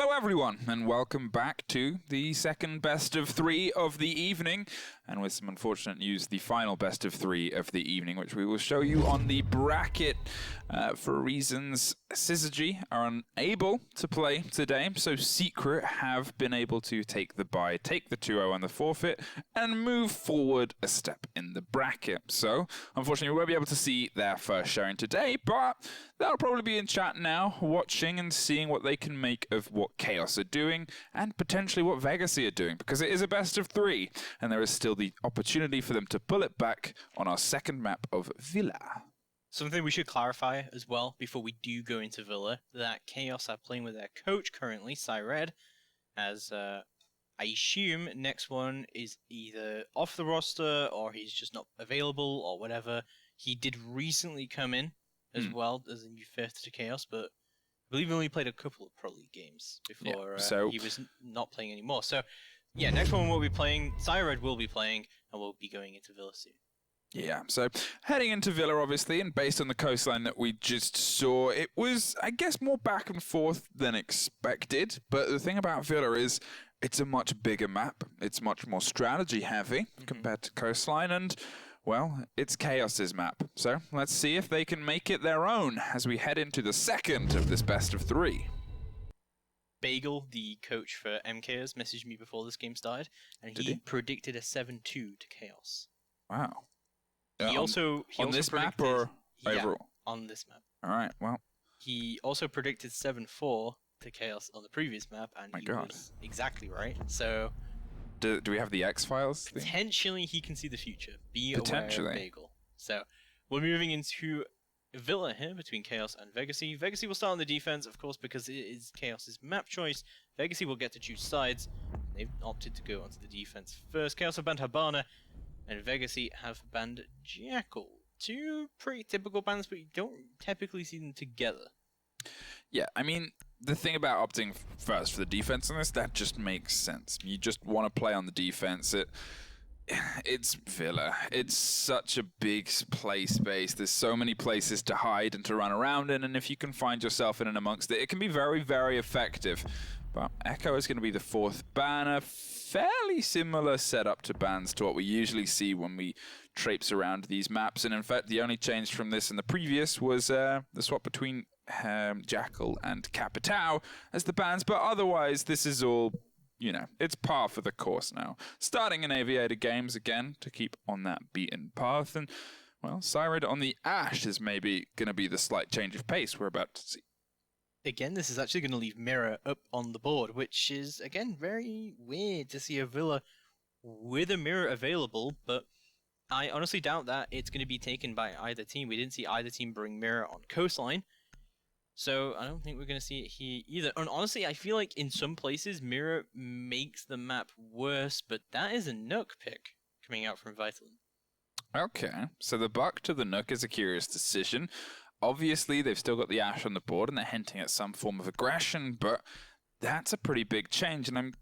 Hello everyone, and welcome back to the second best of three of the evening, and with some unfortunate news, the final best of three of the evening, which we will show you on the bracket. For reasons Syzygy are unable to play today, so Secret have been able to take the bye, take the 2-0 and the forfeit, and move forward a step in the bracket. So, unfortunately, we won't be able to see their first showing today, but they'll probably be in chat now, watching and seeing what they can make of what Chaos are doing, and potentially what Vegasy are doing, because it is a best of three, and there is still the opportunity for them to pull it back on our second map of Villa. Something we should clarify as well before we do go into Villa, that Chaos are playing with their coach currently, SAPPHIRE, as I assume next one is either off the roster or he's just not available or whatever. He did recently come in as well as a new fifth to Chaos, but I believe he only played a couple of Pro League games before he was not playing anymore. So, yeah, next one we'll be playing, SAPPHIRE will be playing, and we'll be going into Villa soon. Yeah, so heading into Villa, obviously, and based on the coastline that we just saw, it was, I guess, more back and forth than expected. But the thing about Villa is it's a much bigger map. It's much more strategy heavy compared to coastline, and, well, it's Chaos's map. So let's see if they can make it their own as we head into the second of this best of three. Bagel, the coach for MKers, messaged me before this game started, and he predicted a 7-2 to Chaos. Wow. He also on this map or overall? On this map. All right, well. He also predicted 7-4 to Chaos on the previous map, and he was exactly right. So, do we have the X-Files? Potentially, he can see the future. Be aware of Bagel. So, we're moving into Villa here between Chaos and Vegasy. Vegasy will start on the defense, of course, because it is Chaos's map choice. Vegasy will get to choose sides. They've opted to go onto the defense first. Chaos have banned Habana, and Vegasy have banned Jackal. Two pretty typical bans, but you don't typically see them together. Yeah, I mean, the thing about opting first for the defense on this, that just makes sense. You just want to play on the defense. It's Villa. It's such a big play space. There's so many places to hide and to run around in, and if you can find yourself in and amongst it, it can be very, very effective. But Echo is going to be the fourth banner. Fairly similar setup to bans to what we usually see when we traipse around these maps. And in fact, the only change from this and the previous was the swap between Jackal and Capitao as the bans. But otherwise, this is all, you know, it's par for the course now. Starting in Aviator Games again to keep on that beaten path. And, well, SAPPHIRE on the Ash is maybe going to be the slight change of pace we're about to see. Again, this is actually going to leave Mirror up on the board, which is, again, very weird to see a Villa with a Mirror available, but I honestly doubt that it's going to be taken by either team. We didn't see either team bring Mirror on coastline, so I don't think we're going to see it here either. And honestly, I feel like in some places, Mirror makes the map worse, but that is a Nook pick coming out from Vitalin. Okay, so the buck to the Nook is a curious decision. Obviously, they've still got the Ash on the board, and they're hinting at some form of aggression, but that's a pretty big change. And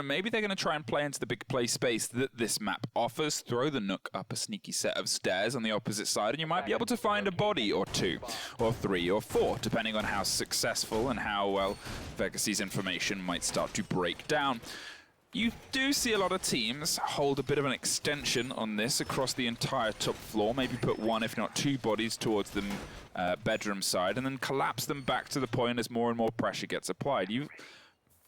maybe they're going to try and play into the big play space that this map offers, throw the Nook up a sneaky set of stairs on the opposite side, and you might be able to find a body or two, or three, or four, depending on how successful and how well Vegasy's information might start to break down. You do see a lot of teams hold a bit of an extension on this across the entire top floor, maybe put one, if not two bodies towards the bedroom side, and then collapse them back to the point as more and more pressure gets applied.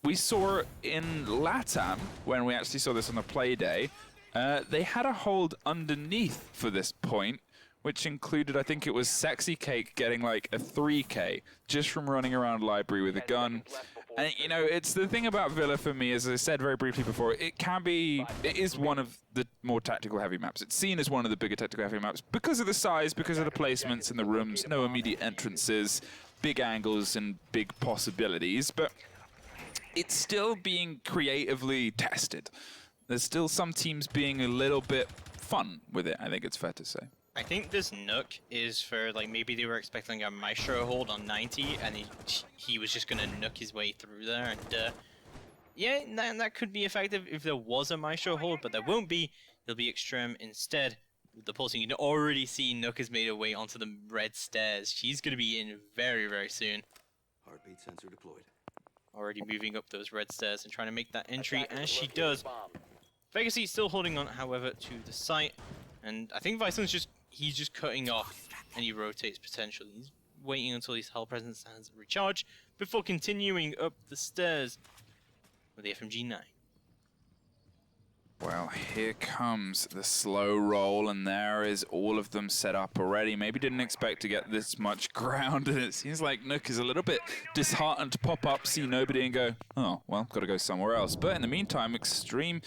We saw in LATAM, when we actually saw this on the play day, they had a hold underneath for this point, which included, I think it was Sexy Cake getting like a 3k just from running around library with a gun. And, it's the thing about Villa for me, as I said very briefly before, it is one of the more tactical heavy maps. It's seen as one of the bigger tactical heavy maps because of the size, because of the placements in the rooms, no immediate entrances, big angles and big possibilities, but it's still being creatively tested. There's still some teams being a little bit fun with it, I think it's fair to say. I think this Nook is for, like, maybe they were expecting a Maestro hold on 90, and he was just going to Nook his way through there, and, yeah, that could be effective if there was a Maestro hold, but there won't be. There'll be Extreme instead. With the pulsing, you can already see Nook has made her way onto the red stairs. She's going to be in very, very soon. Heartbeat sensor deployed. already moving up those red stairs and trying to make that entry as she does. Legacy still holding on, however, to the site, and I think Viceland's he's just cutting off any rotates potentially. He's waiting until his Hell Presence has recharged before continuing up the stairs with the FMG9. Well, here comes the slow roll, and there is all of them set up already. Maybe didn't expect to get this much ground, and it seems like Nook is a little bit disheartened to pop up, see nobody, and go, oh, well, got to go somewhere else. But in the meantime, Extreme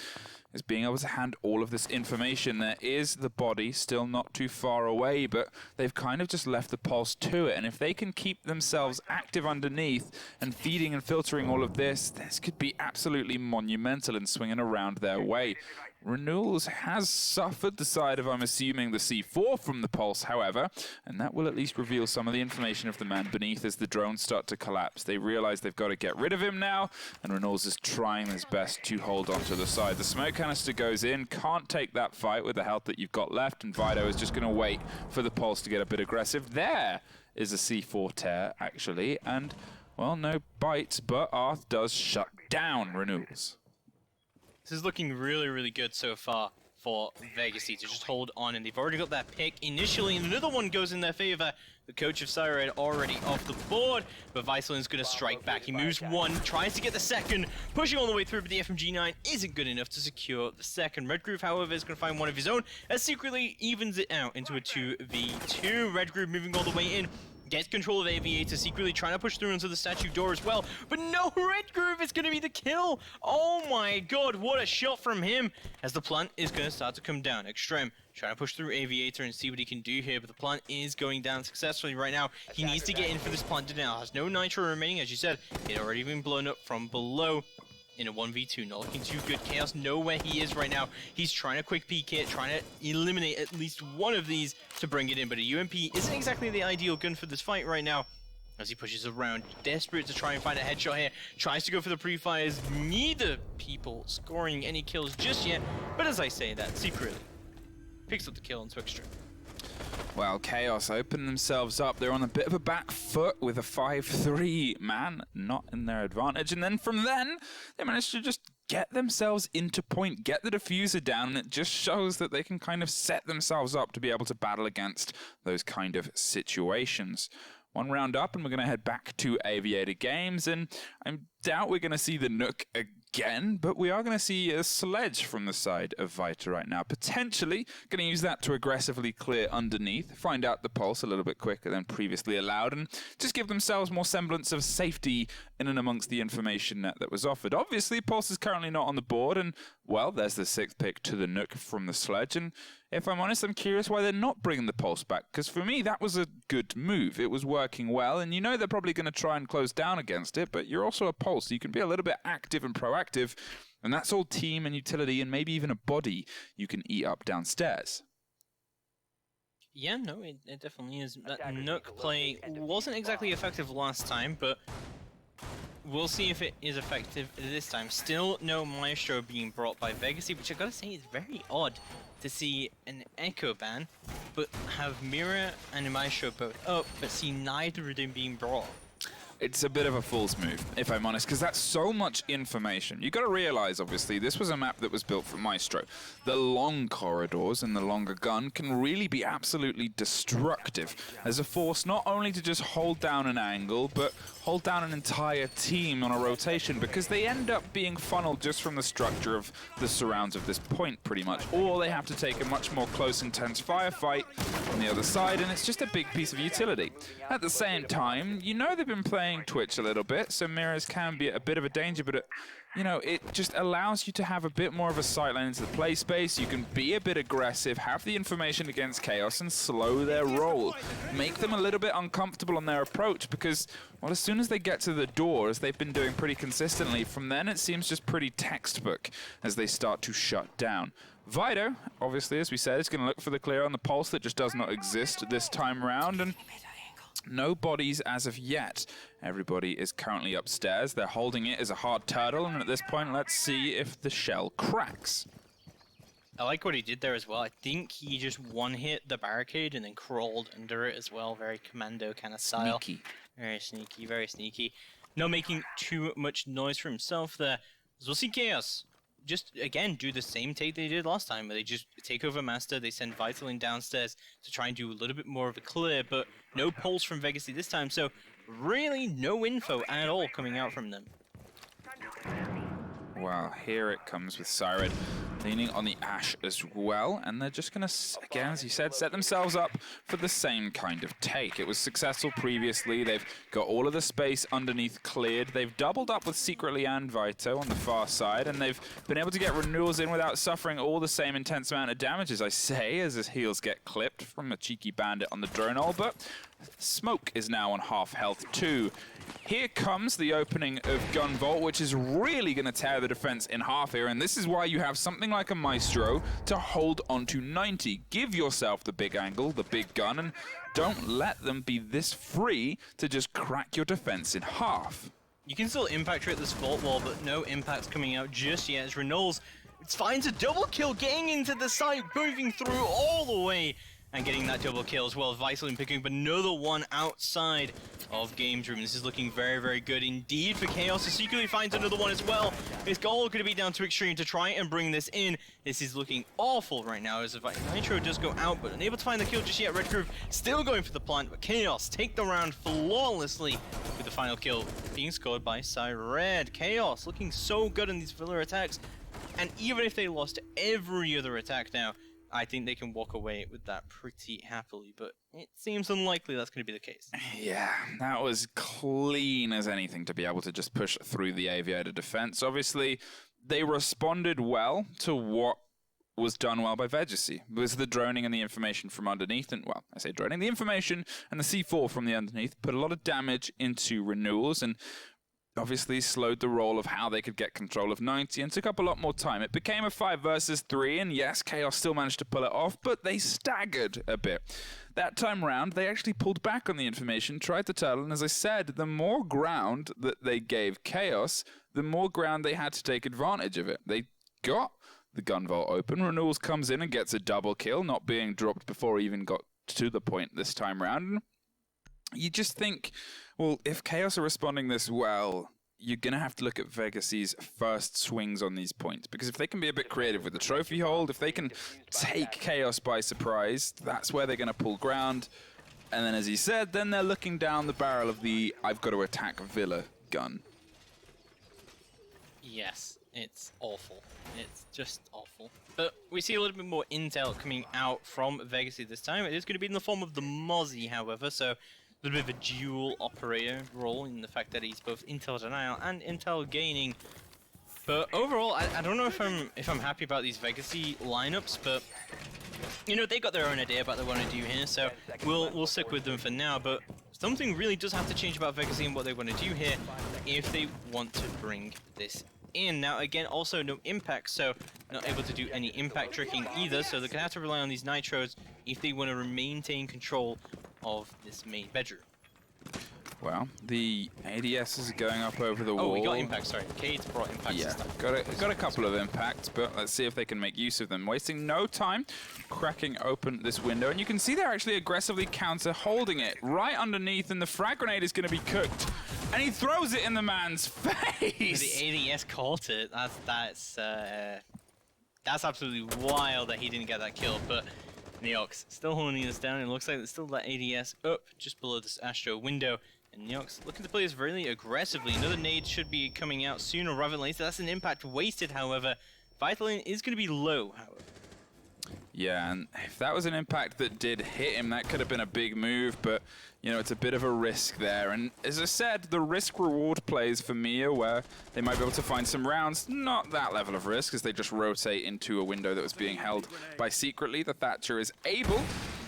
is being able to hand all of this information. There is the body still not too far away, but they've kind of just left the pulse to it. And if they can keep themselves active underneath and feeding and filtering all of this, this could be absolutely monumental and swinging around their way. Renewals has suffered the side of, I'm assuming, the C4 from the pulse, however, and that will at least reveal some of the information of the man beneath as the drones start to collapse. They realize they've got to get rid of him now, and Renewals is trying his best to hold on to the side. The smoke canister goes in, can't take that fight with the health that you've got left, and Vido is just going to wait for the pulse to get a bit aggressive. There is a C4 tear, actually, and, well, no bites, but Arth does shut down Renewals. This is looking really, really good so far for Vegasy to just hold on, and they've already got that pick initially, and another one goes in their favor. The coach of Sired already off the board, but Viceland's going to strike back. He moves one, tries to get the second, pushing all the way through, but the FMG9 isn't good enough to secure the second. Redgroove, however, is going to find one of his own, as secretly evens it out into a 2v2. Redgroove moving all the way in. Gets control of Aviator, secretly trying to push through into the statue door as well. But no, Redgroove is going to be the kill. Oh my god, what a shot from him. As the plant is going to start to come down. Extreme trying to push through Aviator and see what he can do here. But the plant is going down successfully right now. He needs to get in for this plant now. Has no nitro remaining, as you said. It already been blown up from below. In a 1v2, not looking too good. Chaos know where he is right now. He's trying to quick peek it, trying to eliminate at least one of these to bring it in, but a UMP isn't exactly the ideal gun for this fight right now. As he pushes around, desperate to try and find a headshot here, tries to go for the pre-fires. Neither people scoring any kills just yet, but as I say that, secretly picks up the kill into Extreme. Well, Chaos open themselves up. They're on a bit of a back foot with a 5-3 man, not in their advantage. And then from then, they managed to just get themselves into point, get the diffuser down, and it just shows that they can kind of set themselves up to be able to battle against those kind of situations. One round up, and we're going to head back to Aviator Games, and I doubt we're going to see the Nook again, but we are going to see a sledge from the side of Vita right now. Potentially going to use that to aggressively clear underneath, find out the pulse a little bit quicker than previously allowed, and just give themselves more semblance of safety in and amongst the information that was offered. Obviously, pulse is currently not on the board, and, well, there's the 6th pick to the Nook from the sledge, and if I'm honest, I'm curious why they're not bringing the pulse back, because for me, that was a good move. It was working well, and you know they're probably going to try and close down against it, but you're also a pulse, so you can be a little bit active and proactive, and that's all team and utility and maybe even a body you can eat up downstairs. Yeah, no, it definitely is. That Nook play wasn't exactly effective last time, but we'll see if it is effective this time. Still no Maestro being brought by Vegasy, which I gotta say is very odd to see an Echo ban, but have Mira and Maestro both up, but see neither of them being brought. It's a bit of a fool's move, if I'm honest, because that's so much information. You got to realize, obviously, this was a map that was built for Maestro. The long corridors and the longer gun can really be absolutely destructive as a force, not only to just hold down an angle, but hold down an entire team on a rotation, because they end up being funneled just from the structure of the surrounds of this point, pretty much. Or they have to take a much more close, intense firefight on the other side, and it's just a big piece of utility. At the same time, you know they've been playing Twitch a little bit, so mirrors can be a bit of a danger, but you know, it just allows you to have a bit more of a sightline into the play space. You can be a bit aggressive, have the information against Chaos, and slow their roll. Make them a little bit uncomfortable on their approach, because, well, as soon as they get to the door, as they've been doing pretty consistently, from then it seems just pretty textbook as they start to shut down. Vido, obviously, as we said, is going to look for the clear on the pulse that just does not exist this time around, and no bodies as of yet. Everybody is currently upstairs. They're holding it as a hard turtle, and at this point, let's see if the shell cracks. I like what he did there as well. I think he just one-hit the barricade and then crawled under it as well. Very commando kind of style. Sneaky. Very sneaky, very sneaky. not making too much noise for himself there. As we'll see Chaos just, again, do the same take they did last time, where they just take over Master, they send Vital in downstairs to try and do a little bit more of a clear, but no pulse from Vegasy this time, so really no info at all coming out from them. Well, here it comes with Sired leaning on the Ash as well, and they're just going to, again, as you said, set themselves up for the same kind of take. It was successful previously. They've got all of the space underneath cleared. They've doubled up with Secretly and Vito on the far side, and they've been able to get renewals in without suffering all the same intense amount of damage, as I say, as his heals get clipped from a cheeky bandit on the drone ult, but Smoke is now on half health too. Here comes the opening of Gun Vault, which is really going to tear the defense in half here, and this is why you have something like a Maestro to hold onto 90. Give yourself the big angle, the big gun, and don't let them be this free to just crack your defense in half. You can still impact rate this Vault Wall, but no impacts coming out just yet as Renaults finds a double kill, getting into the site, moving through all the way, and getting that double kill as well. Vital picking up another one outside of Games Room. This is looking very, very good indeed for Chaos. He secretly finds another one as well. His goal going to be down to Extreme to try and bring this in. This is looking awful right now as Nitro does go out, but unable to find the kill just yet. Red Groove still going for the plant, but Chaos take the round flawlessly with the final kill being scored by Sired. Chaos looking so good in these Villa attacks, and even if they lost every other attack now, I think they can walk away with that pretty happily, but it seems unlikely that's going to be the case. Yeah, that was clean as anything to be able to just push through the Aviator defense. Obviously, they responded well to what was done well by Vegasy. It was the droning and the information from underneath, and, well, I say droning, the information and the C4 from the underneath put a lot of damage into renewals, and obviously slowed the roll of how they could get control of 90 and took up a lot more time. It became a 5 versus 3, and yes, Chaos still managed to pull it off, but they staggered a bit. That time round, they actually pulled back on the information, tried to turtle, and as I said, the more ground that they gave Chaos, the more ground they had to take advantage of it. They got the gun vault open. Renewals comes in and gets a double kill, not being dropped before he even got to the point this time round. You just think, well, if Chaos are responding this well, you're going to have to look at Vegasy's first swings on these points. Because if they can be a bit creative with the trophy hold, if they can take Chaos by surprise, that's where they're going to pull ground. And then, as he said, then they're looking down the barrel of the I've got to attack Villa gun. Yes, it's awful. It's just awful. But we see a little bit more intel coming out from Vegasy this time. It is going to be in the form of the Mozzie, however, so a little bit of a dual operator role in the fact that he's both intel denial and intel gaining. But overall, I don't know if I'm happy about these Vegasy lineups, but you know, they got their own idea about what they want to do here, so we'll stick with them for now. But something really does have to change about Vegasy and what they want to do here if they want to bring this in. Now again, also no impact, so not able to do any impact tricking either, so they're gonna have to rely on these nitros if they want to maintain control of this main bedroom. Well, the ADS is going up over the wall. Oh, we got impact, sorry. Kate's brought impact. Yeah, got a couple of impacts, but let's see if they can make use of them. Wasting no time, cracking open this window, and you can see they're actually aggressively counter-holding it right underneath, and the frag grenade is going to be cooked, and he throws it in the man's face! The ADS caught it. That's absolutely wild that he didn't get that kill, but Neox still holding us down. It looks like there's still that ADS up just below this Astro window. And Neox looking to play this really aggressively. Another nade should be coming out sooner rather than later. That's an impact wasted, however. Vitalin is going to be low, however. Yeah, and if that was an impact that did hit him, that could have been a big move, but, you know, it's a bit of a risk there. And as I said, the risk-reward plays for Mia, where they might be able to find some rounds. Not that level of risk, as they just rotate into a window that was being held by Secretly. The Thatcher is able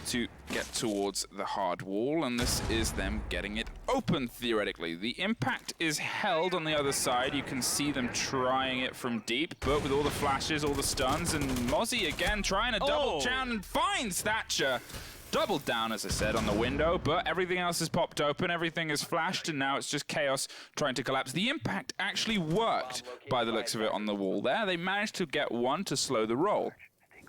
to get towards the hard wall, and this is them getting it open, theoretically. The impact is held on the other side. You can see them trying it from deep, but with all the flashes, all the stuns, and Mozzie again trying to double down and finds Thatcher. Doubled down, as I said, on the window, but everything else has popped open, everything is flashed, and now it's just Chaos trying to collapse. The impact actually worked, by the looks of it, on the wall there. They managed to get one to slow the roll.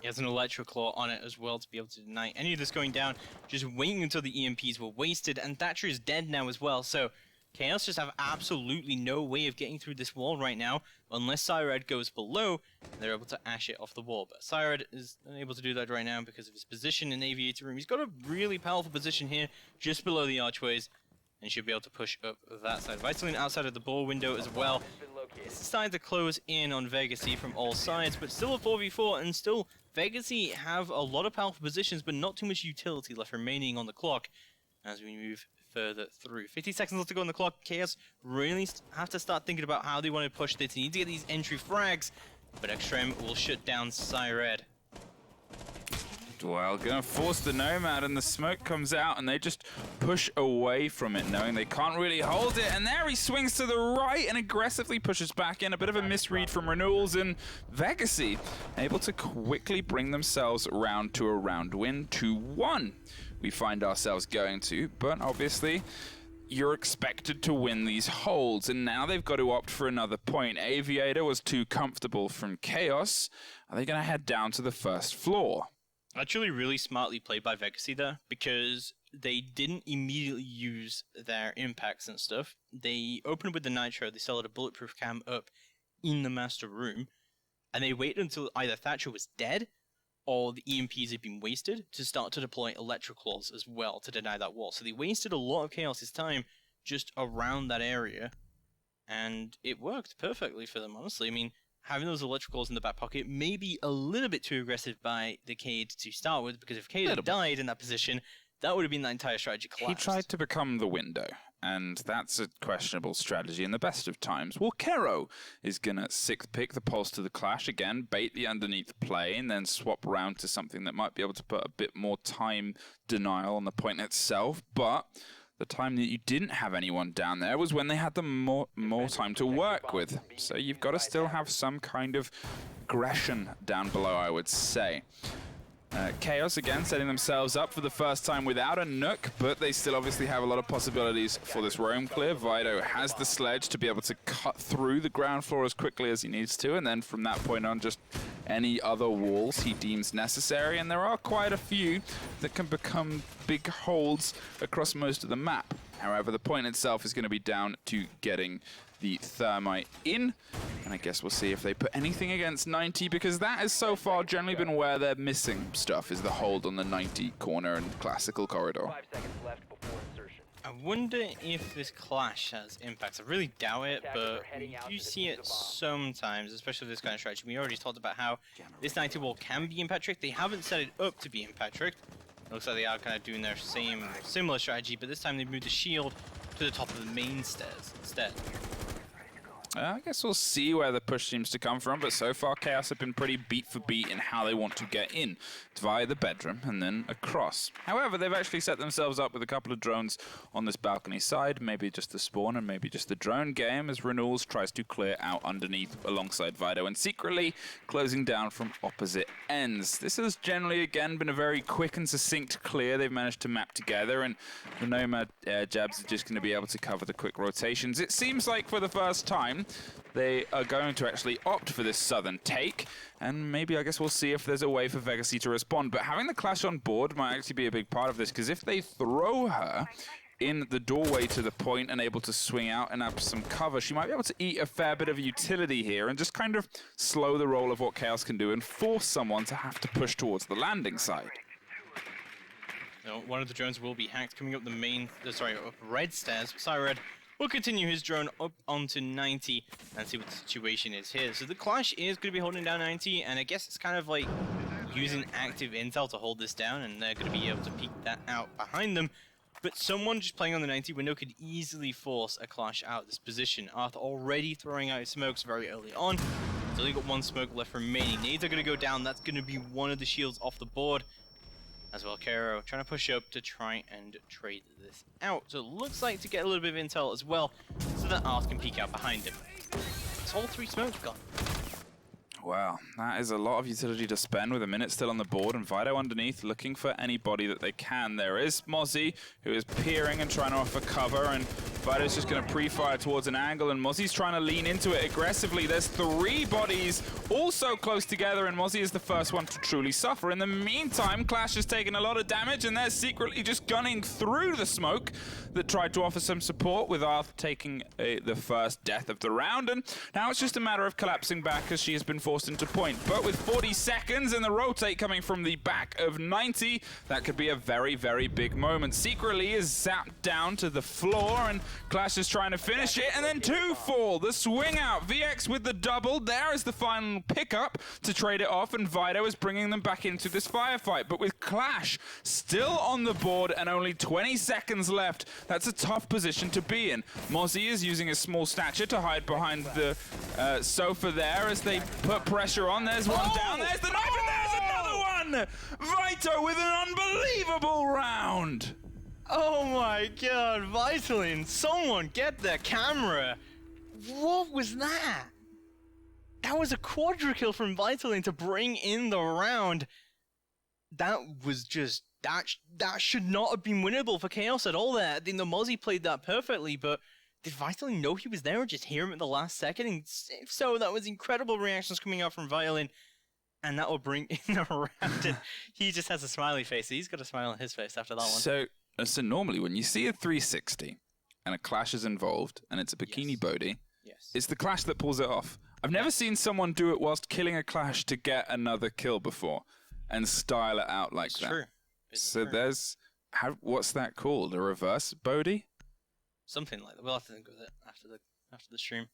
He has an Electro Claw on it as well to be able to deny any of this going down. Just waiting until the EMPs were wasted, and Thatcher is dead now as well, so Chaos just have absolutely no way of getting through this wall right now, unless Cyred goes below, and they're able to ash it off the wall. But Cyred is unable to do that right now because of his position in Aviator Room. He's got a really powerful position here, just below the archways, and should be able to push up that side. Vitaline outside of the ball window as well. It's starting to close in on Vegasy from all sides, but still a 4v4, and still Vegasy have a lot of powerful positions, but not too much utility left remaining on the clock as we move further through. 50 seconds left to go on the clock. Chaos really have to start thinking about how they want to push this. They need to get these entry frags, but Extreme will shut down Cyred. Well, gonna force the Nomad, and the smoke comes out, and they just push away from it, knowing they can't really hold it. And there he swings to the right and aggressively pushes back in. A bit of a misread from Renewals, and Vegasy able to quickly bring themselves around to a round win, 2-1. We find ourselves going to, but obviously you're expected to win these holds, and now they've got to opt for another point. Aviator was too comfortable from Chaos. Are they gonna head down to the first floor? Actually really smartly played by Vegasy there, because they didn't immediately use their impacts and stuff. They opened with the Nitro, they started a bulletproof cam up in the master room, and they waited until either Thatcher was dead or the EMPs had been wasted to start to deploy electroclaws as well to deny that wall. So they wasted a lot of Chaos's time just around that area, and it worked perfectly for them, honestly. I mean, having those electricals in the back pocket may be a little bit too aggressive by the Cade to start with, because if Cade had died in that position, that would have been the entire strategy collapsed. He tried to become the window, and that's a questionable strategy in the best of times. Well, Kero is going to 6th pick the pulse to the clash again, bait the underneath play, and then swap around to something that might be able to put a bit more time denial on the point itself, but the time that you didn't have anyone down there was when they had the more time to work with. So you've got to still have some kind of aggression down below, I would say. Chaos again setting themselves up for the first time without a Nook, but they still obviously have a lot of possibilities for this roam clear. Vido has the sledge to be able to cut through the ground floor as quickly as he needs to, and then from that point on just any other walls he deems necessary, and there are quite a few that can become big holds across most of the map. However, the point itself is going to be down to getting the thermite in, and I guess we'll see if they put anything against 90, because that has so far generally been where they're missing stuff, is the hold on the 90 corner and classical corridor. 5 seconds left before insertion. I wonder if this clash has impacts. I really doubt it, but you see it sometimes, especially with this kind of strategy. We already talked about how this 90 wall can be impact tricked. They haven't set it up to be impact tricked. It looks like they are kind of doing their similar strategy, but this time they moved the shield to the top of the main stairs instead. I guess we'll see where the push seems to come from, but so far Chaos have been pretty beat for beat in how they want to get in, via the bedroom and then across. However, they've actually set themselves up with a couple of drones on this balcony side, maybe just the spawn and maybe just the drone game, as Renewals tries to clear out underneath alongside Vido and secretly closing down from opposite ends. This has generally, again, been a very quick and succinct clear they've managed to map together, and the Nomad air jabs are just going to be able to cover the quick rotations. It seems like for the first time, they are going to actually opt for this southern take, and maybe I guess we'll see if there's a way for Vegasy to respond. But having the clash on board might actually be a big part of this, because if they throw her in the doorway to the point and able to swing out and have some cover, she might be able to eat a fair bit of utility here and just kind of slow the roll of what Chaos can do and force someone to have to push towards the landing side. One of the drones will be hacked coming up the main, up red stairs. Cyred will continue his drone up onto 90 and see what the situation is here. So the clash is going to be holding down 90, and I guess it's kind of like using active intel to hold this down, and they're going to be able to peek that out behind them. But someone just playing on the 90 window could easily force a clash out of this position. Arthur already throwing out his smokes very early on. He's only got one smoke left remaining. Nades are going to go down. That's going to be one of the shields off the board. As well, Kero trying to push up to try and trade this out. So it looks like to get a little bit of intel as well, so that Arth can peek out behind him. It's all 3 smokes gone. Well, that is a lot of utility to spend with a minute still on the board, and Vido underneath looking for anybody that they can. There is Mozzie, who is peering and trying to offer cover, and Vido's just going to pre-fire towards an angle, and Mozzie's trying to lean into it aggressively. There's 3 bodies all so close together, and Mozzie is the first one to truly suffer. In the meantime, Clash has taken a lot of damage, and they're secretly just gunning through the smoke that tried to offer some support, with Arth taking the first death of the round, and now it's just a matter of collapsing back as she has been forced into point. But with 40 seconds and the rotate coming from the back of 90, that could be a very, very big moment. Secretly is zapped down to the floor, and Clash is trying to finish it, and then 2 fall. The swing out, VX with the double. There is the final pickup to trade it off, and Vido is bringing them back into this firefight. But with Clash still on the board and only 20 seconds left, that's a tough position to be in. Mozzie is using his small stature to hide behind the sofa there as they put pressure on. There's one down, there's the knife, and there's another one! Vito with an unbelievable round! Oh my god, Vitalin, someone get the camera! What was that? That was a quadra kill from Vitalin to bring in the round. That was just, that should not have been winnable for Chaos at all there. I think the Mozzie played that perfectly, but did Vitalin know he was there or just hear him at the last second? And if so, that was incredible reactions coming out from Vitalin. And that will bring in the round. And he just has a smiley face. He's got a smile on his face after that one. So normally when you see a 360 and a Clash is involved and it's a bikini Bodhi, it's the Clash that pulls it off. I've never seen someone do it whilst killing a Clash to get another kill before and style it out like that. True. So there's, what's that called? A reverse Bodhi? Something like that. We'll have to think of it after the stream.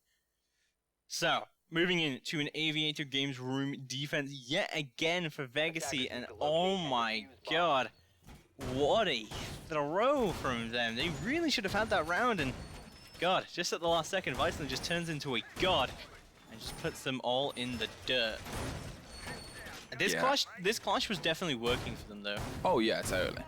So, moving into an Aviator Games room defense yet again for Vegasy, and oh my god, what a throw from them. They really should have had that round, and god, just at the last second, Vitalin just turns into a god and just puts them all in the dirt. This clash was definitely working for them, though. Oh yeah, totally.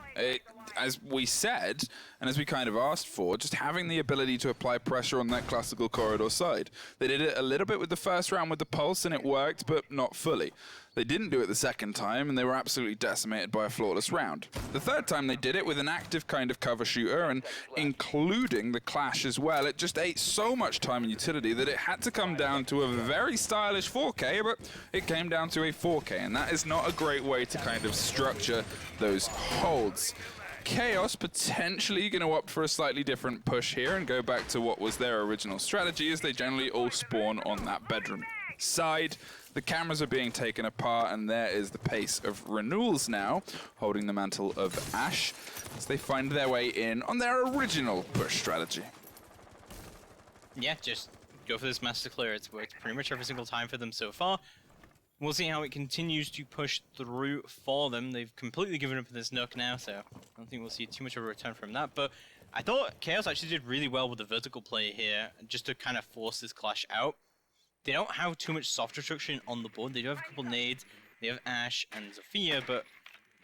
As we said, and as we kind of asked for, just having the ability to apply pressure on that classical corridor side. They did it a little bit with the first round with the pulse, and it worked, but not fully. They didn't do it the second time, and they were absolutely decimated by a flawless round. The third time they did it with an active kind of cover shooter, and including the Clash as well, it just ate so much time and utility that it had to come down to a very stylish 4K, but it came down to a 4K, and that is not a great way to kind of structure those holds. Chaos potentially going to opt for a slightly different push here and go back to what was their original strategy, as they generally all spawn on that bedroom side. The cameras are being taken apart, and there is the pace of Renewals now, holding the mantle of Ash, as they find their way in on their original push strategy. Yeah, just go for this master clear. It's worked pretty much every single time for them so far. We'll see how it continues to push through for them. They've completely given up on this Nook now, so I don't think we'll see too much of a return from that. But I thought Chaos actually did really well with the vertical play here, just to kind of force this clash out. They don't have too much soft destruction on the board. They do have a couple nades. They have Ash and Zofia, but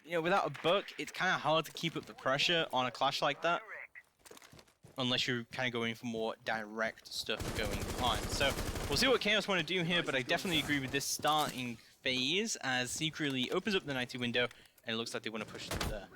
you know, without a buck, it's kind of hard to keep up the pressure on a clash like that, unless you're kind of going for more direct stuff going on. So we'll see what Chaos want to do here, but I definitely agree with this starting phase as Secretly opens up the 90 window, and it looks like they want to push through there.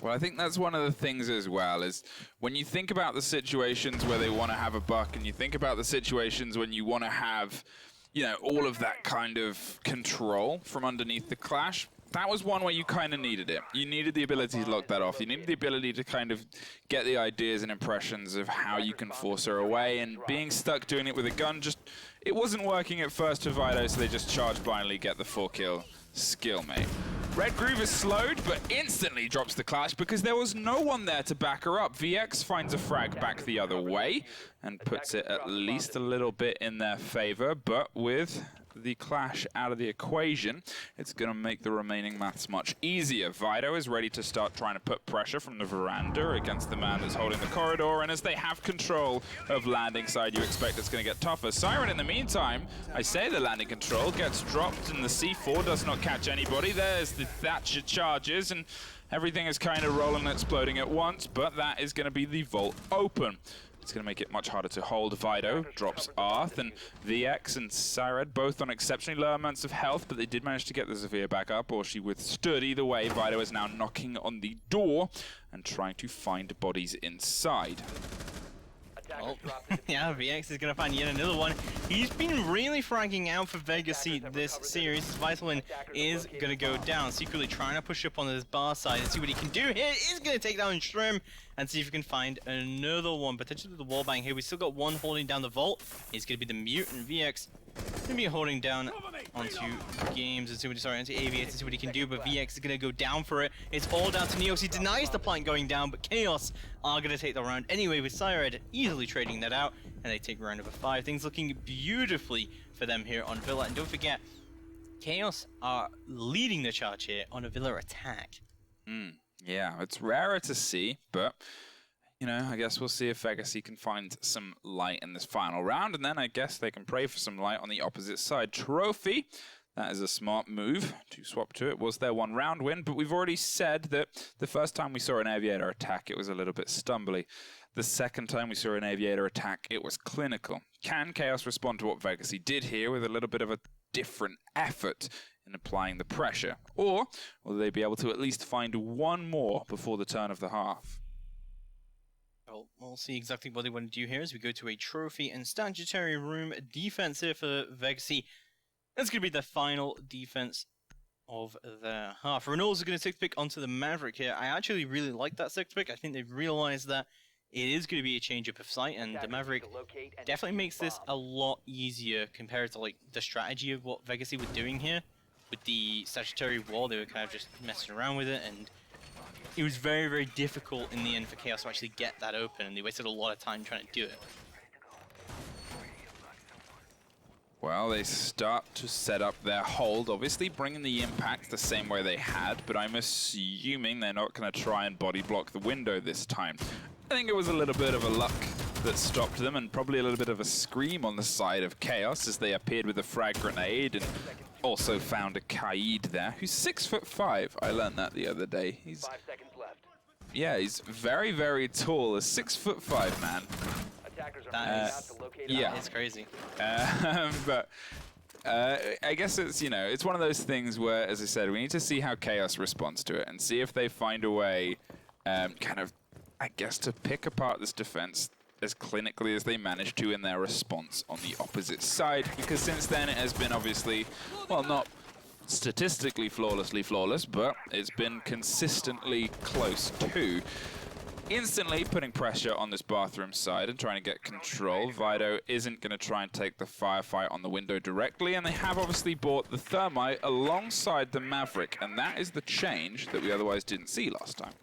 Well, I think that's one of the things as well, is when you think about the situations where they want to have a buck, and you think about the situations when you want to have, you know, all of that kind of control from underneath the clash, that was one where you kind of needed it. You needed the ability to lock that off. You needed the ability to kind of get the ideas and impressions of how you can force her away, and being stuck doing it with a gun, just, it wasn't working at first for Vido, so they just charge blindly, get the 4-kill skill, mate. Red Groove is slowed, but instantly drops the clash because there was no one there to back her up. VX finds a frag back the other way and puts it at least a little bit in their favor, but with the clash out of the equation, it's going to make the remaining maths much easier. Vido is ready to start trying to put pressure from the veranda against the man that's holding the corridor, and as they have control of landing side, you expect it's going to get tougher. Siren, in the meantime, I say the landing control gets dropped, and the C4 does not catch anybody. There's the Thatcher charges, and everything is kind of rolling and exploding at once, but that is going to be the vault open. It's going to make it much harder to hold. Vido drops Arth, and VX and Syred both on exceptionally low amounts of health, but they did manage to get the Zephyr back up, or she withstood. Either way, Vido is now knocking on the door and trying to find bodies inside. Oh, yeah, VX is going to find yet another one. He's been really fragging out for Vegasy this series. Vitalin is going to go down, secretly trying to push up on this bar side and see what he can do here. He's going to take down Shrimp and see if he can find another one. Potentially with the wallbang here. We still got one holding down the vault. It's going to be the Mutant. VX going to be holding down onto Games and see what, sorry, onto Aviator to see what he can do, but VX is going to go down for it. It's all down to Neos. He denies the plant going down, but Chaos are going to take the round anyway, with Syred easily trading that out, and they take round number 5. Things looking beautifully for them here on Villa, and don't forget, Chaos are leading the charge here on a Villa attack. Yeah, it's rarer to see, but you know, I guess we'll see if Vegasy can find some light in this final round, and then I guess they can pray for some light on the opposite side. Trophy, that is a smart move to swap to it. Was their 1 round win, but we've already said that the first time we saw an Aviator attack, it was a little bit stumbly. The second time we saw an Aviator attack, it was clinical. Can Chaos respond to what Vegasy did here with a little bit of a different effort in applying the pressure? Or will they be able to at least find one more before the turn of the half? Well, we'll see exactly what they want to do here as we go to a trophy and statutory room defense here for Vegasy. That's going to be the final defense of the half. Reynolds is going to 6 pick onto the Maverick here. I actually really like that 6 pick. I think they've realized that it is going to be a change up of sight, and the Maverick definitely makes this a lot easier compared to like the strategy of what Vegasy were doing here. With the statutory wall, they were kind of just messing around with it, and it was very, very difficult in the end for Chaos to actually get that open, and they wasted a lot of time trying to do it. Well, they start to set up their hold, obviously bringing the impact the same way they had, but I'm assuming they're not going to try and body block the window this time. I think it was a little bit of a luck that stopped them, and probably a little bit of a scream on the side of Chaos as they appeared with a frag grenade, and also found a Kaid there, who's 6'5". I learned that the other day. He's 5 seconds left. Yeah, he's very, very tall. A 6'5" man. Attackers are That out to locate yeah. It's crazy. But I guess it's, you know, it's one of those things where, as I said, we need to see how Chaos responds to it and see if they find a way, kind of, I guess, to pick apart this defense as clinically as they managed to in their response on the opposite side, because since then it has been obviously, well, not statistically flawlessly flawless, but it's been consistently close to. Instantly putting pressure on this bathroom side and trying to get control. Vido isn't going to try and take the firefight on the window directly, and they have obviously bought the Thermite alongside the Maverick, and that is the change that we otherwise didn't see last time.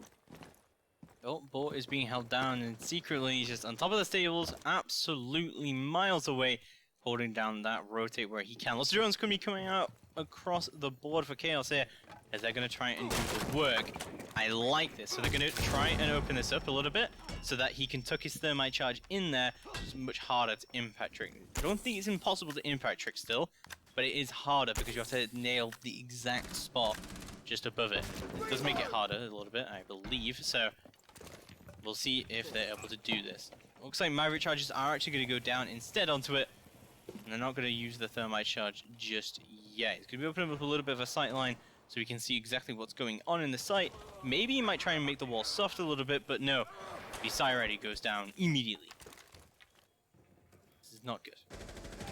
Oh, Bort is being held down, and secretly he's just on top of the stables, absolutely miles away, holding down that rotate where he can. Lots of drones could be coming out across the board for Chaos here, as they're going to try and do the work. I like this. So they're going to try and open this up a little bit, so that he can tuck his Thermite charge in there. It's much harder to impact trick. I don't think it's impossible to impact trick still, but it is harder because you have to nail the exact spot just above it. It does make it harder a little bit, I believe, so we'll see if they're able to do this. Looks like Maverick charges are actually going to go down instead onto it, and they're not going to use the Thermite charge just yet. It's going to be opening up a little bit of a sight line so we can see exactly what's going on in the site. Maybe he might try and make the wall soft a little bit, but no. The Siredi goes down immediately. This is not good.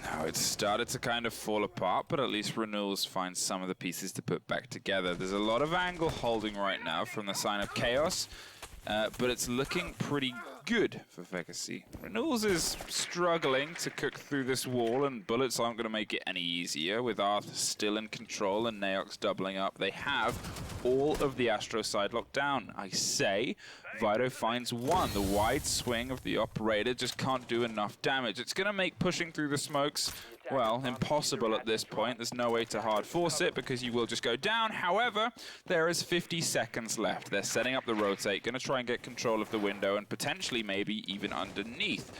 No, it started to kind of fall apart, but at least Renewals finds some of the pieces to put back together. There's a lot of angle holding right now from the sign of Chaos, but it's looking pretty good for Vegasy. Renewals is struggling to cook through this wall, and bullets aren't going to make it any easier. With Arth still in control and Naox doubling up, they have all of the Astro side locked down. I say, Vido finds one. The wide swing of the operator just can't do enough damage. It's going to make pushing through the smokes, well, impossible at this point. There's no way to hard force it because you will just go down. However, there is 50 seconds left. They're setting up the rotate, going to try and get control of the window and potentially maybe even underneath.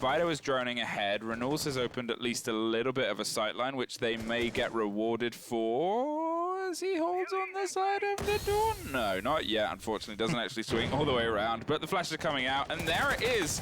Vido is droning ahead. Renewals has opened at least a little bit of a sightline, which they may get rewarded for as he holds on the side of the door. No, not yet, unfortunately. Doesn't actually swing all the way around, but the flashes are coming out, and there it is.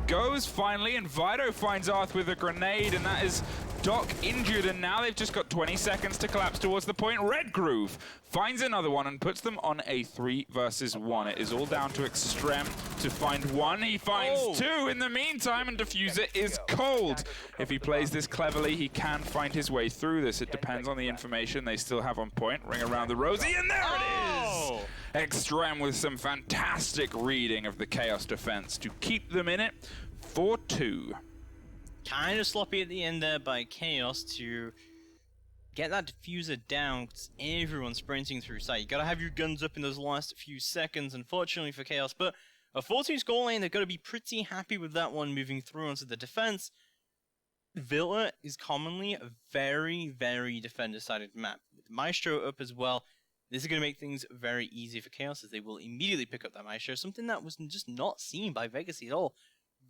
goes finally, and Vito finds Arth with a grenade, and that is Doc injured, and now they've just got 20 seconds to collapse towards the point. Red Groove finds another one and puts them on a 3 versus 1. It is all down to Extreme to find one. He finds two in the meantime, and Diffuser is cold. If he plays this cleverly, he can find his way through this. It depends on the information they still have on point. Ring around the rosy, and there it is! Extreme with some fantastic reading of the Chaos defense to keep them in it for 2. Kind of sloppy at the end there by Chaos to get that diffuser down, because everyone's sprinting through sight. You gotta have your guns up in those last few seconds, unfortunately for Chaos, but a 4-2 scoreline, they've got to be pretty happy with that one moving through onto the defense. Villa is commonly a very, very defender-sided map. With Maestro up as well, this is going to make things very easy for Chaos, as they will immediately pick up that Maestro, something that was just not seen by Vegas at all.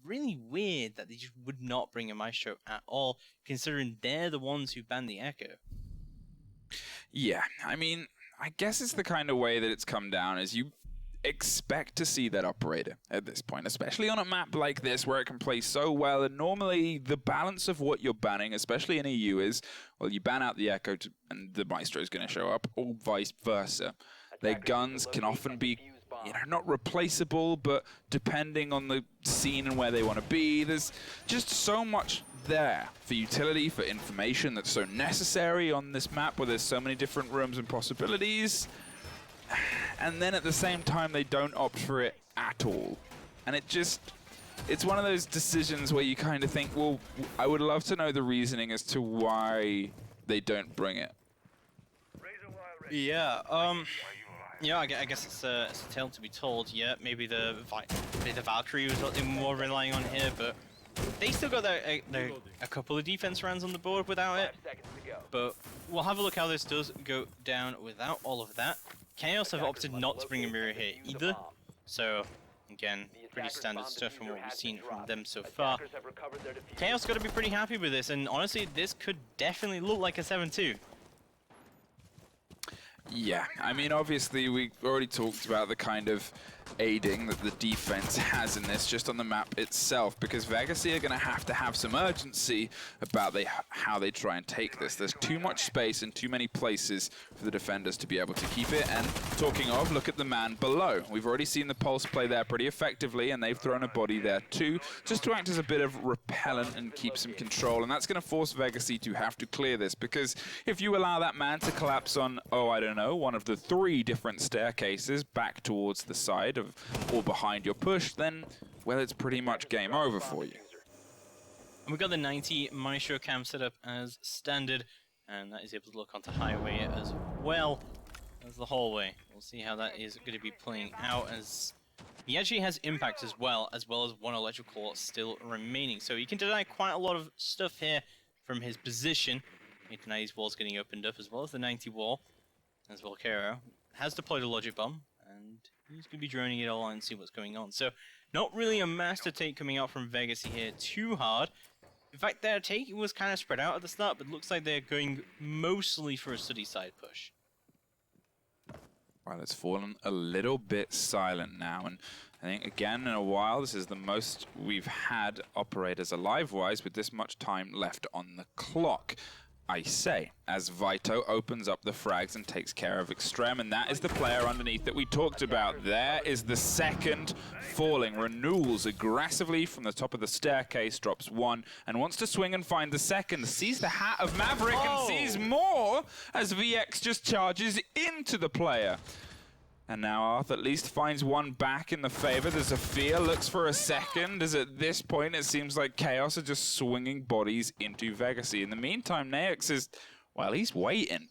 Really weird that they just would not bring a Maestro at all, considering they're the ones who banned the Echo. Yeah, I mean, I guess it's the kind of way that it's come down, is you expect to see that operator at this point, especially on a map like this where it can play so well, and normally the balance of what you're banning, especially in EU, is, well, you ban out the Echo and the Maestro is going to show up, or vice versa. Their guns can often be, not replaceable, but depending on the scene and where they want to be, there's just so much there for utility, for information that's so necessary on this map where there's so many different rooms and possibilities. And then at the same time, they don't opt for it at all. And it's one of those decisions where you kind of think, well, I would love to know the reasoning as to why they don't bring it. Yeah, I guess it's a tale to be told. Yeah, maybe the Valkyrie was what they were more relying on here, but they still got a couple of defense rounds on the board without it. But we'll have a look how this does go down without all of that. Chaos have opted not to bring a mirror here either, so again, pretty standard stuff from what we've seen from them so far. Chaos got to be pretty happy with this, and honestly, this could definitely look like a 7-2. Yeah, I mean, obviously, we already talked about the kind of aiding that the defense has in this just on the map itself, because Vegas are going to have some urgency about how they try and take this. There's too much space and too many places for the defenders to be able to keep it. And talking of, look at the man below. We've already seen the Pulse play there pretty effectively, and they've thrown a body there too, just to act as a bit of repellent and keep some control. And that's going to force Vegas to have to clear this, because if you allow that man to collapse on, I don't know, one of the 3 different staircases back towards the side of or behind your push, then, well, it's pretty much game over for you. And we've got the 90 Maestro cam set up as standard, and that is able to look onto highway as well as the hallway. We'll see how that is going to be playing out, as he actually has impact as well as 1 electrical still remaining. So he can deny quite a lot of stuff here from his position. 90's wall's getting opened up, as well as the 90 wall, as Volcaro has deployed a logic bomb, and he's going to be droning it all on and see what's going on. So, not really a master take coming out from Vegas here too hard. In fact, their take was kind of spread out at the start, but looks like they're going mostly for a study side push. Well, it's fallen a little bit silent now, and I think, again, in a while, this is the most we've had operators alive-wise with this much time left on the clock. I say, as Vito opens up the frags and takes care of Extreme, and that is the player underneath that we talked about. There is the second falling. Renewals aggressively from the top of the staircase, drops 1, and wants to swing and find the second. Sees the hat of Maverick and sees more as VX just charges into the player. And now Arth at least finds 1 back in the favor. There's a fear, looks for a second, as at this point it seems like Chaos are just swinging bodies into Vegasy. In the meantime, Naox is, well, he's waiting.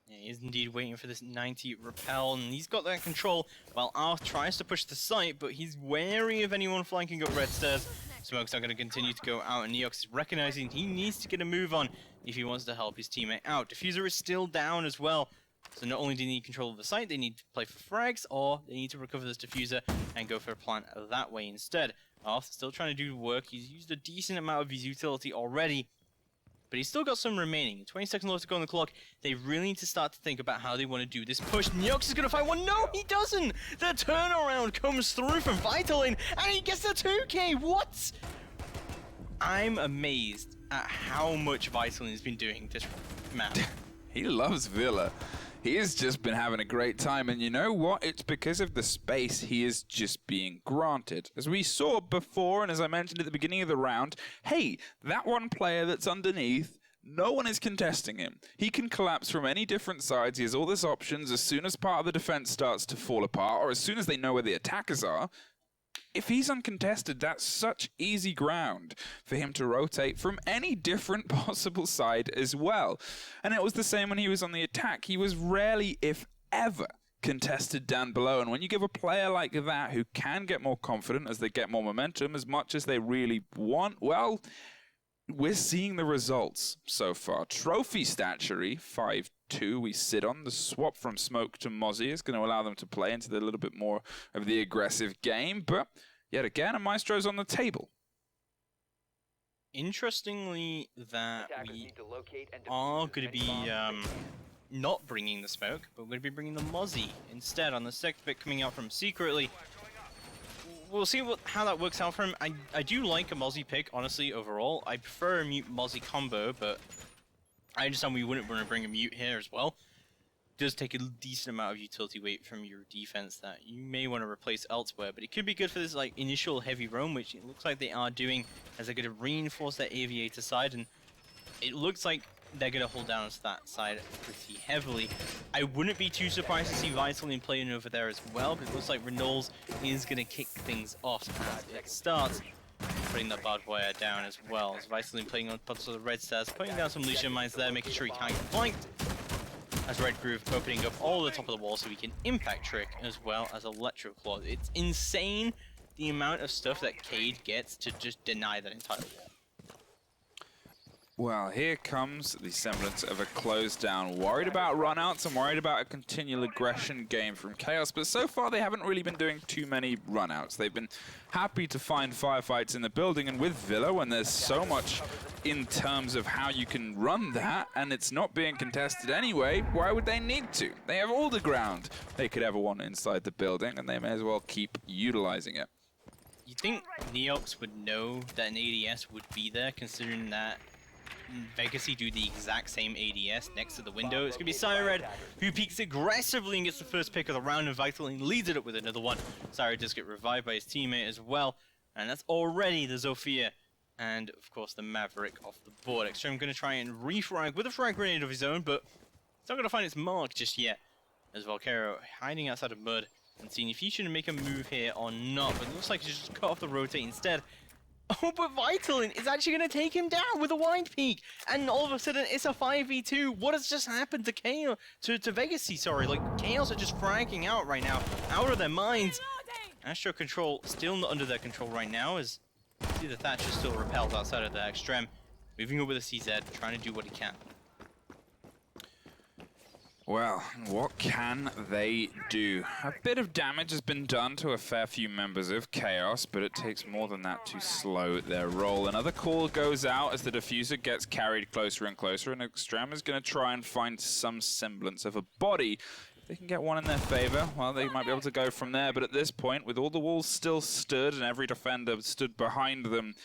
Yeah, he is indeed waiting for this 90 repel, and he's got that control while Arth tries to push the site, but he's wary of anyone flanking up red stairs. Smoke's not going to continue to go out, and Neox is recognizing he needs to get a move on if he wants to help his teammate out. Diffuser is still down as well. So not only do they need control of the site, they need to play for frags, or they need to recover this diffuser and go for a plant that way instead. Arth still trying to do work. He's used a decent amount of his utility already. but he's still got some remaining. 20 seconds left to go on the clock. They really need to start to think about how they want to do this push. Neox is going to find one. No, he doesn't. The turnaround comes through from Vitalin, and he gets the 2K. What? I'm amazed at how much Vitalin has been doing this map. He loves Villa. He has just been having a great time, and you know what? It's because of the space he is just being granted. As we saw before, and as I mentioned at the beginning of the round, hey, that one player that's underneath, no one is contesting him. He can collapse from any different sides. He has all these options. As soon as part of the defense starts to fall apart, or as soon as they know where the attackers are, if he's uncontested, that's such easy ground for him to rotate from any different possible side as well. And it was the same when he was on the attack. He was rarely, if ever, contested down below. And when you give a player like that who can get more confident as they get more momentum as much as they really want, well, we're seeing the results so far. Trophy statuary, 5-2 we sit on. The swap from Smoke to Mozzie is going to allow them to play into a little bit more of the aggressive game, but yet again, a Maestro's on the table. Interestingly, that we are going to be not bringing the Smoke, but we're going to be bringing the Mozzie instead on the sixth pick coming out from Secretly. We'll see how that works out for him. I do like a Mozzie pick, honestly, overall. I prefer a Mute Mozzie combo, but I understand we wouldn't want to bring a Mute here as well. It does take a decent amount of utility weight from your defense that you may want to replace elsewhere, but it could be good for this like initial heavy roam, which it looks like they are doing as they're going to reinforce their Aviator side, and it looks like they're going to hold down that side pretty heavily. I wouldn't be too surprised to see Vitalin playing over there as well, because it looks like Reynolds is going to kick things off as it starts, putting the barbed wire down as well. As Vitalin playing on top of the red stairs, putting down some Legion mines there, making sure he can't get flanked. As Red Groove opening up all the top of the wall so he can impact Trick as well as Electro Claw. It's insane the amount of stuff that Cade gets to just deny that entire wall. Well, here comes the semblance of a close down. Worried about runouts and worried about a continual aggression game from Chaos, but so far they haven't really been doing too many runouts. They've been happy to find firefights in the building, and with Villa, when there's so much in terms of how you can run that, and it's not being contested anyway, why would they need to? They have all the ground they could ever want inside the building, and they may as well keep utilizing it. You'd think Neox would know that an ADS would be there, considering that Vegasy do the exact same ADS next to the window. It's going to be Cyred who peeks aggressively and gets the first pick of the round, and Vitalin leads it up with another one. Cyred does get revived by his teammate as well, and that's already the Zofia and, of course, the Maverick off the board. Extreme going to try and refrag with a frag grenade of his own, but it's not going to find its mark just yet, as Valkyro hiding outside of mud and seeing if he should make a move here or not, but it looks like he's just cut off the rotate instead. Oh, but Vitalin is actually going to take him down with a wide peak, and all of a sudden it's a 5v2. What has just happened to Chaos, to Vegasy, sorry? Like, Chaos are just fragging out right now, out of their minds. Astro Control still not under their control right now, as you see the Thatcher still repelled outside of the Extreme, moving over the CZ, trying to do what he can. Well, what can they do? A bit of damage has been done to a fair few members of Chaos, but it takes more than that to slow their roll. Another call goes out as the diffuser gets carried closer and closer, and Extreme is going to try and find some semblance of a body. If they can get one in their favor, well, they might be able to go from there, but at this point, with all the walls still stood and every defender stood behind them,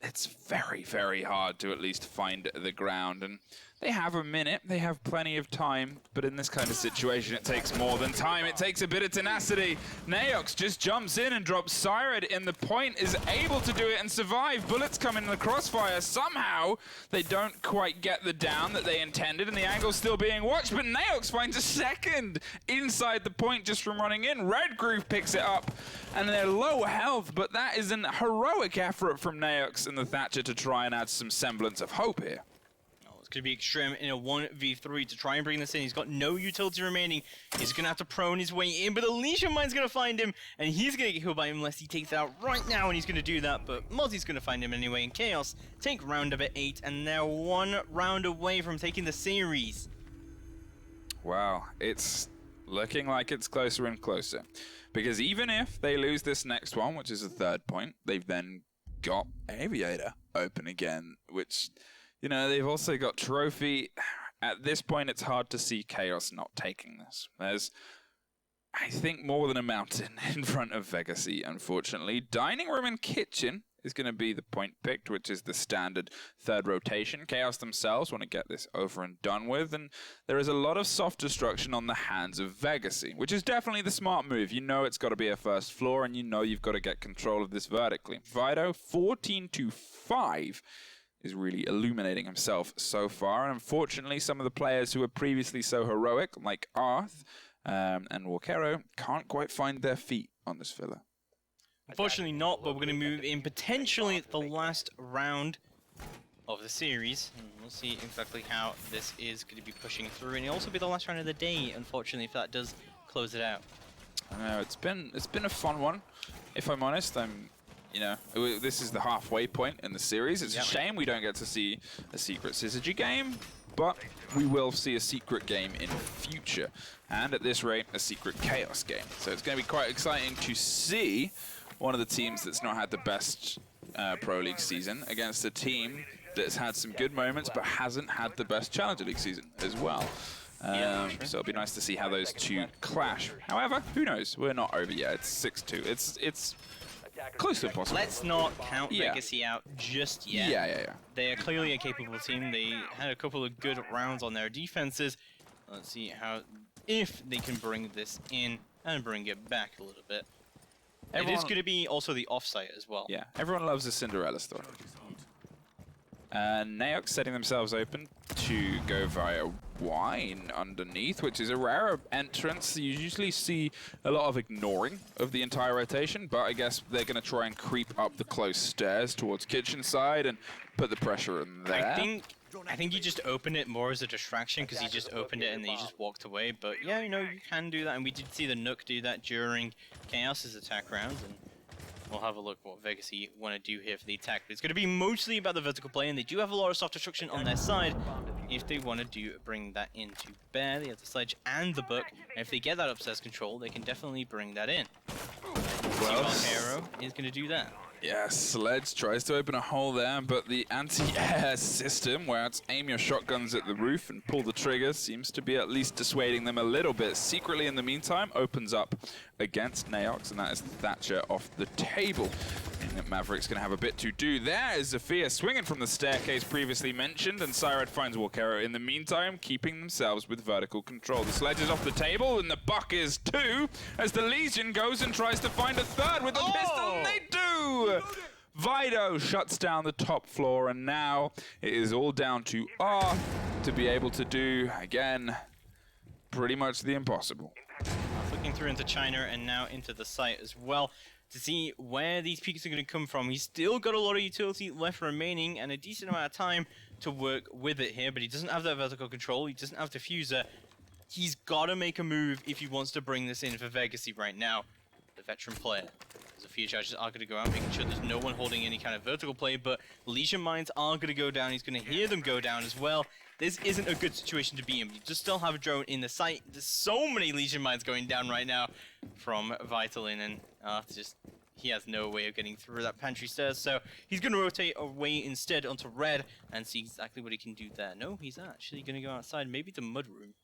it's very, very hard to at least find the ground. And they have a minute, they have plenty of time, but in this kind of situation, it takes more than time. It takes a bit of tenacity. Neox just jumps in and drops Cyred in the point, is able to do it and survive. Bullets come in the crossfire. Somehow, they don't quite get the down that they intended, and the angle's still being watched, but Neox finds a second inside the point just from running in. Red Groove picks it up, and they're low health, but that is an heroic effort from Neox and the Thatcher to try and add some semblance of hope here. It's going to be Extreme in a 1v3 to try and bring this in. He's got no utility remaining. He's going to have to prone his way in, but the Legion Mine's going to find him, and he's going to get killed by him unless he takes it out right now, and he's going to do that, but Mozzie's going to find him anyway, and Chaos take round number 8, and they're 1 round away from taking the series. Wow, it's looking like it's closer and closer, because even if they lose this next one, which is a 3rd point, they've then got Aviator open again, which You know, they've also got Trophy. At this point, it's hard to see Chaos not taking this. There's, I think, more than a mountain in front of Vegasy, unfortunately. Dining room and kitchen is going to be the point picked, which is the standard third rotation. Chaos themselves want to get this over and done with, and there is a lot of soft destruction on the hands of Vegasy, which is definitely the smart move. You know it's got to be a first floor, and you know you've got to get control of this vertically. Vido, 14-5, is really illuminating himself so far, and unfortunately some of the players who were previously so heroic, like Arth and Walkero, can't quite find their feet on this filler. Unfortunately not, but we're going to move in potentially the last round of the series. And we'll see exactly how this is going to be pushing through. And it'll also be the last round of the day, unfortunately, if that does close it out. I know, it's been a fun one, if I'm honest. You know, this is the halfway point in the series. It's a shame we don't get to see a secret Syzygy game, but we will see a secret game in future. And at this rate, a secret Chaos game. So it's going to be quite exciting to see one of the teams that's not had the best Pro League season against a team that's had some good moments but hasn't had the best Challenger League season as well. So it'll be nice to see how those two clash. However, who knows? We're not over yet. It's 6-2. It's close to impossible. Let's not count Vegasy out just yet. Yeah. They are clearly a capable team. They had a couple of good rounds on their defenses. Let's see if they can bring this in and bring it back a little bit. It is going to be also the offsite as well. Yeah, everyone loves a Cinderella story. Naox setting themselves open to go via Wine underneath, which is a rare entrance. You usually see a lot of ignoring of the entire rotation, but I guess they're going to try and creep up the close stairs towards kitchen side and put the pressure in there. I think he just opened it more as a distraction because he just opened it and then he just walked away. But yeah, you know, you can do that, and we did see the Nook do that during Chaos's attack rounds, and we'll have a look what Vegasy want to do here for the attack. But it's going to be mostly about the vertical play, and they do have a lot of soft destruction on their side. If they want to bring that into bear, they have the sledge and the book, and if they get that upstairs control, they can definitely bring that in. Well, Hero is going to do that. Yeah, Sledge tries to open a hole there, but the anti-air system, where it's aim your shotguns at the roof and pull the trigger, seems to be at least dissuading them a little bit. Secretly, in the meantime, opens up against Naox, and that is Thatcher off the table. And Maverick's going to have a bit to do there. Is Zafir swinging from the staircase previously mentioned, and Syred finds Walkero in the meantime, keeping themselves with vertical control. The Sledge is off the table, and the buck is too, as the Legion goes and tries to find a third with a pistol, and they do! Vido shuts down the top floor, and now it is all down to R to be able to do, again, pretty much the impossible. Flicking through into China and now into the site as well to see where these peaks are going to come from. He's still got a lot of utility left remaining and a decent amount of time to work with it here, but he doesn't have that vertical control, he doesn't have diffuser. He's got to make a move if he wants to bring this in for Vegasy right now, the veteran player. The fear charges are going to go out, making sure there's no one holding any kind of vertical play, but Legion Mines are going to go down. He's going to hear them go down as well. This isn't a good situation to be in. You just still have a drone in the site. There's so many Legion Mines going down right now from Vitalin, and he has no way of getting through that pantry stairs, so he's going to rotate away instead onto red and see exactly what he can do there. No, he's actually going to go outside, maybe the mud room.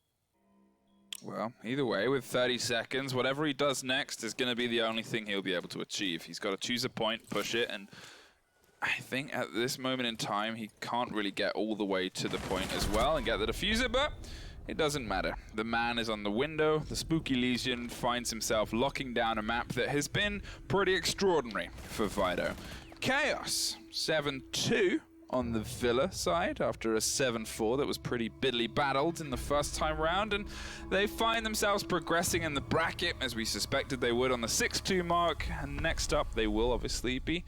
Well, either way, with 30 seconds, whatever he does next is going to be the only thing he'll be able to achieve. He's got to choose a point, push it, and I think at this moment in time, he can't really get all the way to the point as well and get the diffuser, but it doesn't matter. The man is on the window. The Spooky Legion finds himself locking down a map that has been pretty extraordinary for Vido. Chaos, 7-2. On the Villa side after a 7-4 that was pretty biddly battled in the first time round, and they find themselves progressing in the bracket as we suspected they would on the 6-2 mark, and next up they will obviously be,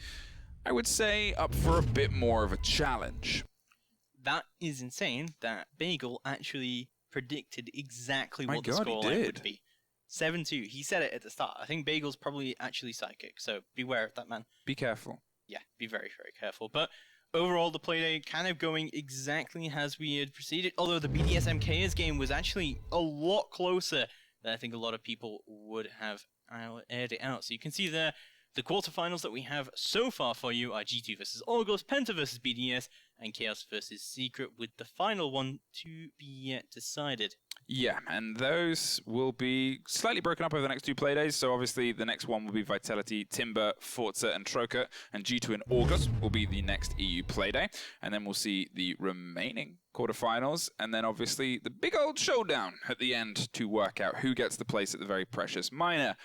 I would say, up for a bit more of a challenge. That is insane that Bagel actually predicted exactly what the scoreline would be. 7-2, he said it at the start. I think Bagel's probably actually psychic, so beware of that, man. Be careful. Yeah, be very, very careful. But overall, the playdate kind of going exactly as we had proceeded, although the BDSMK's game was actually a lot closer than I think a lot of people would have aired it out. So you can see there, The quarterfinals that we have so far for you are G2 versus August, Penta versus BDS, and Chaos versus Secret, with the final one to be yet decided. Yeah, and those will be slightly broken up over the next 2 play days. So obviously the next one will be Vitality, Timber, Forza, and Troker, and G2 in August will be the next EU play day. And then we'll see the remaining quarterfinals, and then obviously the big old showdown at the end to work out who gets the place at the very precious minor.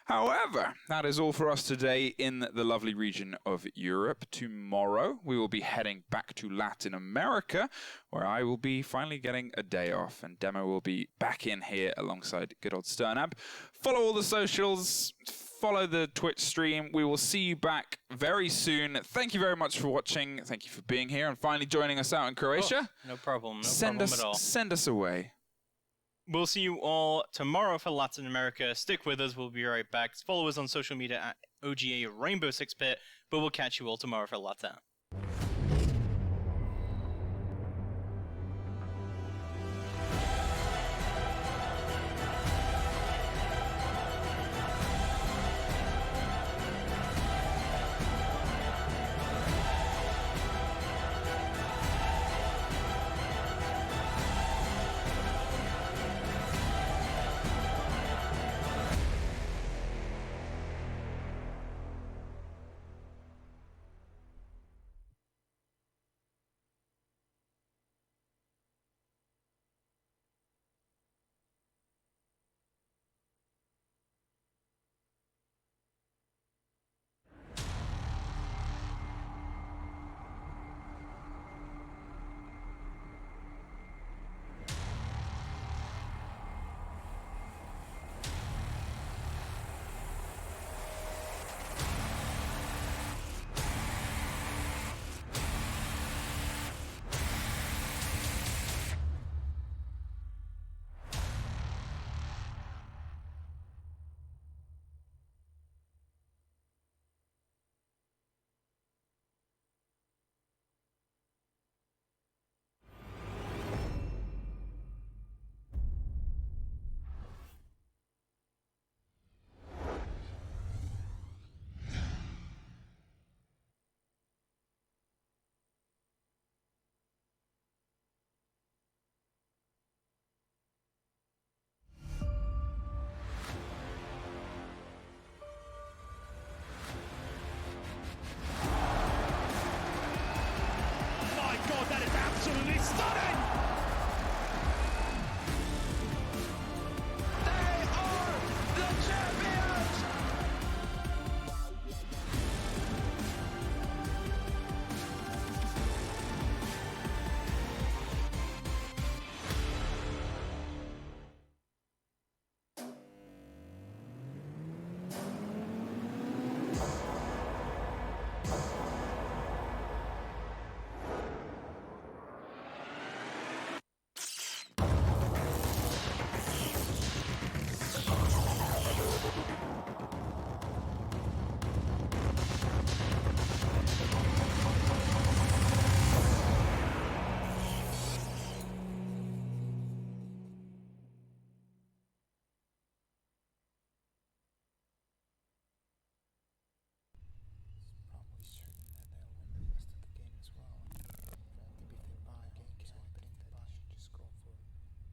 However, that is all for us today in the lovely region of Europe. Tomorrow, we will be heading back to Latin America, where I will be finally getting a day off, and Demo will be back in here alongside good old Sternab. Follow all the socials, follow the Twitch stream. We will see you back very soon. Thank you very much for watching. Thank you for being here and finally joining us out in Croatia. Oh, no problem. Send us away. We'll see you all tomorrow for Latin America. Stick with us. We'll be right back. Follow us on social media at OGA Rainbow 6-Bit, but we'll catch you all tomorrow for Latin.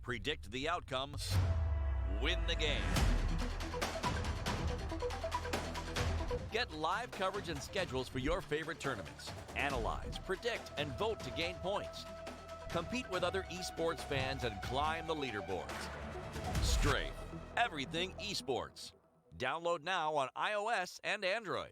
Predict the outcome, win the game. Get live coverage and schedules for your favorite tournaments. Analyze, predict, and vote to gain points. Compete with other esports fans and climb the leaderboards. Strafe, everything esports. Download now on iOS and Android.